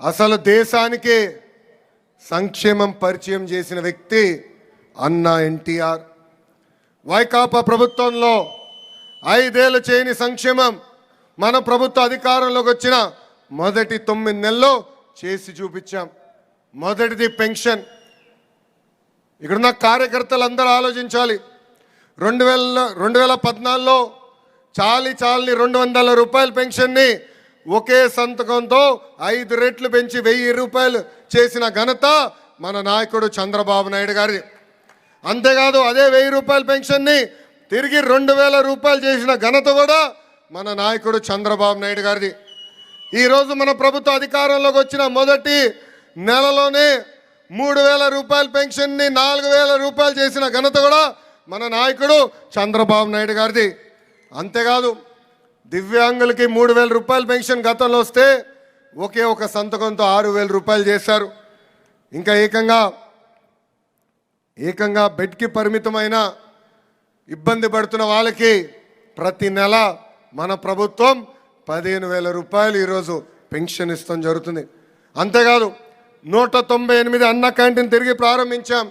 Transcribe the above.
అసలు దేశానికి సంక్షేమం పరిచయం చేసిన వ్యక్తి అన్నా ఎన్టీఆర్. వైకాపా ప్రభుత్వంలో 5 ఏళ్ళు చేయని సంక్షేమం మన ప్రభుత్వ అధికారంలోకి వచ్చిన మొదటి 9 నెలల్లో చేసి చూపించాం. మొదటిది పెన్షన్. ఇక్కడున్న కార్యకర్తలందరూ ఆలోచించాలి. 2014లో చాలని 200 రూపాయల పెన్షన్ని ఒకే సంతకంతో 5 రెట్లు పెంచి 1000 రూపాయలు చేసిన ఘనత మన నాయకుడు చంద్రబాబు నాయుడు గారి. అంతేకాదు అదే 1000 రూపాయల పెన్షన్ని తిరిగి 2000 రూపాయలు చేసిన ఘనత కూడా మన నాయకుడు చంద్రబాబు నాయుడు గారిది. ఈరోజు మన ప్రభుత్వ అధికారంలోకి వచ్చిన మొదటి నెలలోనే 3000 రూపాయల పెన్షన్ని 4000 రూపాయలు చేసిన ఘనత కూడా మన నాయకుడు చంద్రబాబు నాయుడు గారిది. అంతేకాదు దివ్యాంగులకి 3000 రూపాయల పెన్షన్ గతంలో వస్తే ఒకే ఒక సంతకంతో 6000 రూపాయలు చేశారు. ఇంకా ఏకంగా బెడ్కి పరిమితమైన ఇబ్బంది పడుతున్న వాళ్ళకి ప్రతి నెల మన ప్రభుత్వం 15,000 రూపాయలు ఈరోజు పెన్షన్ ఇస్తాం జరుగుతుంది. అంతేకాదు 198 అన్న క్యాంటీన్ తిరిగి ప్రారంభించాం.